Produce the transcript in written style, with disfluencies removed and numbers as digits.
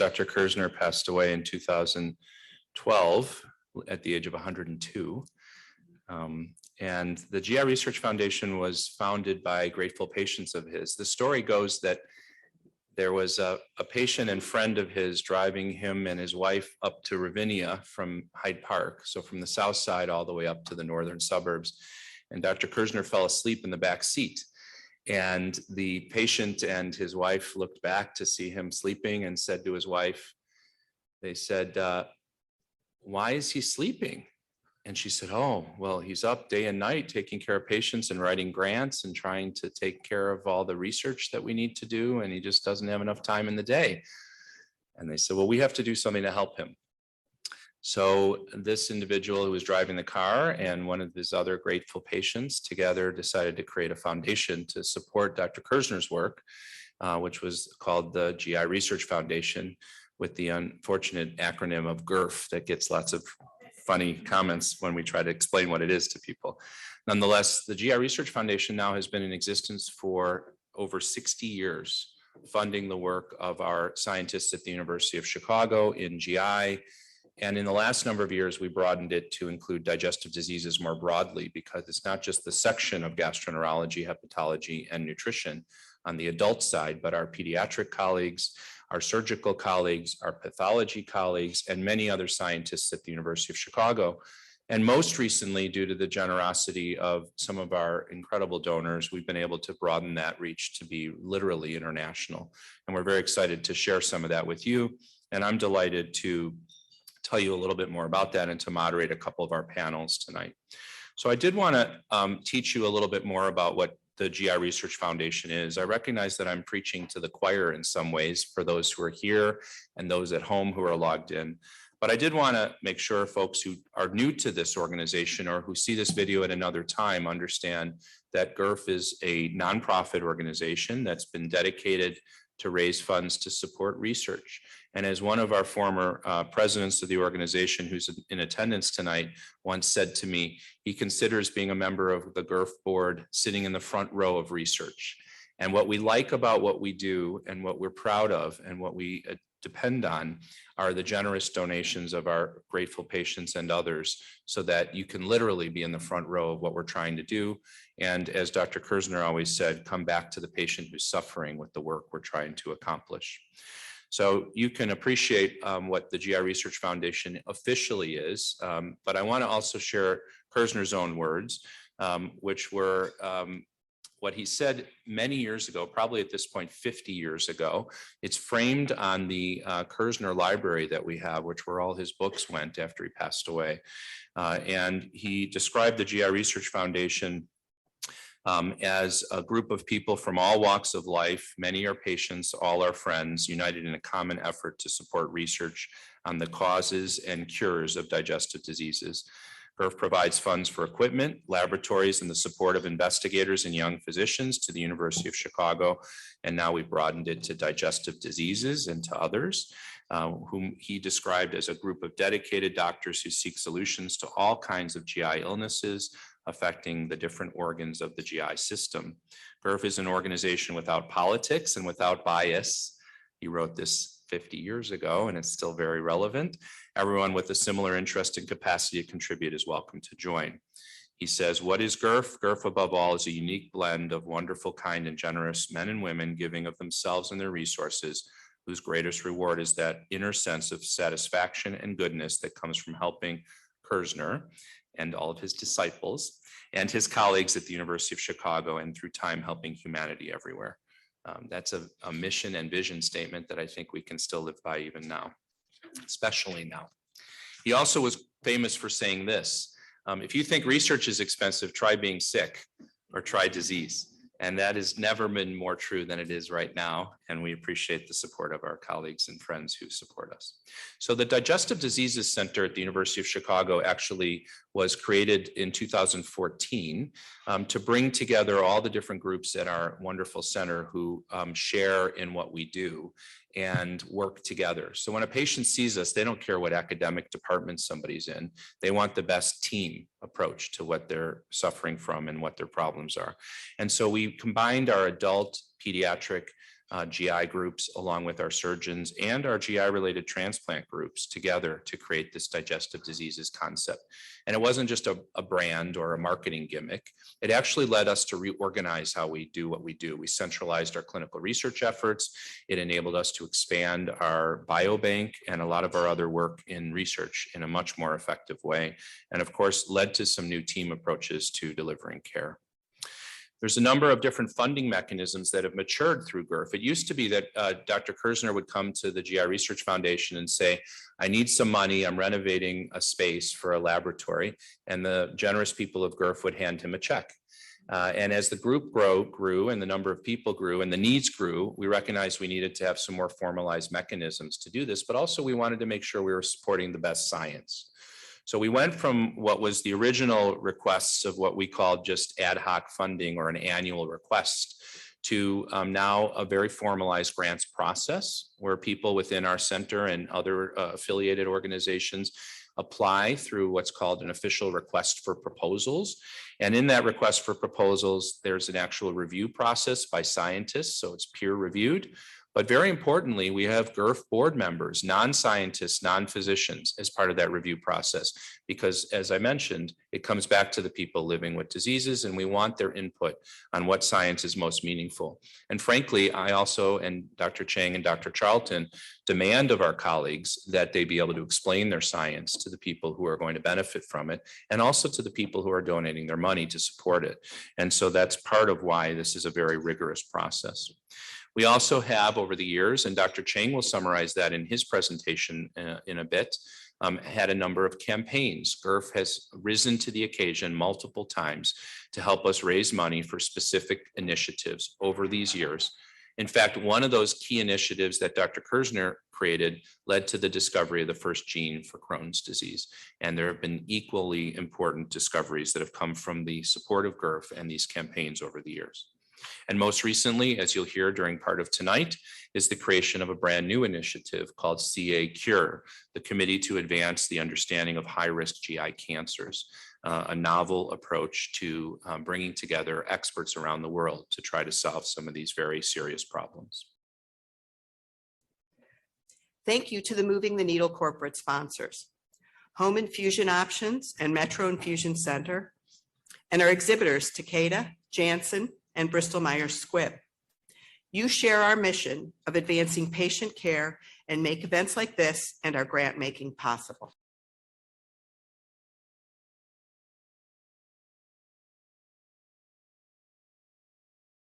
Dr. Kersner passed away in 2012 at the age of 102. And the GI Research Foundation was founded by grateful patients of his. The story goes that there was a patient and friend of his driving him and his wife up to Ravinia from Hyde Park, so from the south side all the way up to the northern suburbs. And Dr. Kersner fell asleep in the back seat. And the patient and his wife looked back to see him sleeping and said to his wife, they said, why is he sleeping? And she said, oh, well, he's up day and night taking care of patients and writing grants and trying to take care of all the research that we need to do. And he just doesn't have enough time in the day. And they said, well, we have to do something to help him. So this individual who was driving the car and one of his other grateful patients together decided to create a foundation to support Dr. Kersner's work, which was called the GI Research Foundation, with the unfortunate acronym of GIRF that gets lots of funny comments when we try to explain what it is to people. Nonetheless, the GI Research Foundation now has been in existence for over 60 years, funding the work of our scientists at the University of Chicago in GI. And in the last number of years, we broadened it to include digestive diseases more broadly, because it's not just the section of gastroenterology, hepatology, and nutrition on the adult side, but our pediatric colleagues, our surgical colleagues, our pathology colleagues, and many other scientists at the University of Chicago. And most recently, due to the generosity of some of our incredible donors, we've been able to broaden that reach to be literally international. And we're very excited to share some of that with you. And I'm delighted to tell you a little bit more about that and to moderate a couple of our panels tonight. So I did want to teach you a little bit more about what the GI Research Foundation is. I recognize that I'm preaching to the choir in some ways for those who are here and those at home who are logged in. But I did want to make sure folks who are new to this organization or who see this video at another time understand that GIRF is a nonprofit organization that's been dedicated to raise funds to support research. And as one of our former presidents of the organization who's in attendance tonight once said to me, he considers being a member of the GIRF board sitting in the front row of research. And what we like about what we do and what we're proud of and what we depend on are the generous donations of our grateful patients and others, so that you can literally be in the front row of what we're trying to do. And as Dr. Kersner always said, come back to the patient who's suffering with the work we're trying to accomplish. So you can appreciate what the GI Research Foundation officially is, but I want to also share Kersner's own words, which were what he said many years ago, probably at this point 50 years ago. It's framed on the Kersner library that we have, which where all his books went after he passed away. And he described the GI Research Foundation as a group of people from all walks of life. Many are patients, all are friends, united in a common effort to support research on the causes and cures of digestive diseases. GIRF provides funds for equipment, laboratories, and the support of investigators and young physicians to the University of Chicago. And now we've broadened it to digestive diseases and to others, whom he described as a group of dedicated doctors who seek solutions to all kinds of GI illnesses affecting the different organs of the GI system. GIRF is an organization without politics and without bias. He wrote this 50 years ago, and it's still very relevant. Everyone with a similar interest and capacity to contribute is welcome to join. He says, what is GIRF? GIRF, above all, is a unique blend of wonderful, kind, and generous men and women giving of themselves and their resources, whose greatest reward is that inner sense of satisfaction and goodness that comes from helping Kersner and all of his disciples and his colleagues at the University of Chicago, and through time helping humanity everywhere. That's a mission and vision statement that I think we can still live by even now, especially now. He also was famous for saying this: if you think research is expensive, try being sick or try disease. And that has never been more true than it is right now. And we appreciate the support of our colleagues and friends who support us. So the Digestive Diseases Center at the University of Chicago actually was created in 2014 to bring together all the different groups at our wonderful center who share in what we do and work together. So when a patient sees us, they don't care what academic department somebody's in. They want the best team approach to what they're suffering from and what their problems are. And so we combined our adult, pediatric, GI groups, along with our surgeons and our GI-related transplant groups together to create this digestive diseases concept. And it wasn't just a brand or a marketing gimmick. It actually led us to reorganize how we do what we do. We centralized our clinical research efforts. It enabled us to expand our biobank and a lot of our other work in research in a much more effective way. And of course, led to some new team approaches to delivering care. There's a number of different funding mechanisms that have matured through GIRF. It used to be that Dr. Kersner would come to the GI Research Foundation and say, I need some money, I'm renovating a space for a laboratory, and the generous people of GIRF would hand him a check. And as the group grew and the number of people grew and the needs grew, we recognized we needed to have some more formalized mechanisms to do this, but also we wanted to make sure we were supporting the best science. So we went from what was the original requests of what we called just ad hoc funding or an annual request to now a very formalized grants process where people within our center and other affiliated organizations apply through what's called an official request for proposals. And in that request for proposals, there's an actual review process by scientists, so it's peer reviewed. But very importantly, we have GIRF board members, non-scientists, non-physicians as part of that review process, because as I mentioned, it comes back to the people living with diseases and we want their input on what science is most meaningful. And frankly, I also, and Dr. Chang and Dr. Charlton, demand of our colleagues that they be able to explain their science to the people who are going to benefit from it, and also to the people who are donating their money to support it. And so that's part of why this is a very rigorous process. We also have over the years, and Dr. Chang will summarize that in his presentation in a bit, had a number of campaigns. GIRF has risen to the occasion multiple times to help us raise money for specific initiatives over these years. In fact, one of those key initiatives that Dr. Kersner created led to the discovery of the first gene for Crohn's disease. And there have been equally important discoveries that have come from the support of GIRF and these campaigns over the years. And most recently, as you'll hear during part of tonight, is the creation of a brand new initiative called CA Cure, the Committee to Advance the Understanding of High-Risk GI Cancers, a novel approach to bringing together experts around the world to try to solve some of these very serious problems. Thank you to the Moving the Needle corporate sponsors, Home Infusion Options and Metro Infusion Center, and our exhibitors, Takeda, Janssen, and Bristol-Myers Squibb. You share our mission of advancing patient care and make events like this and our grant making possible.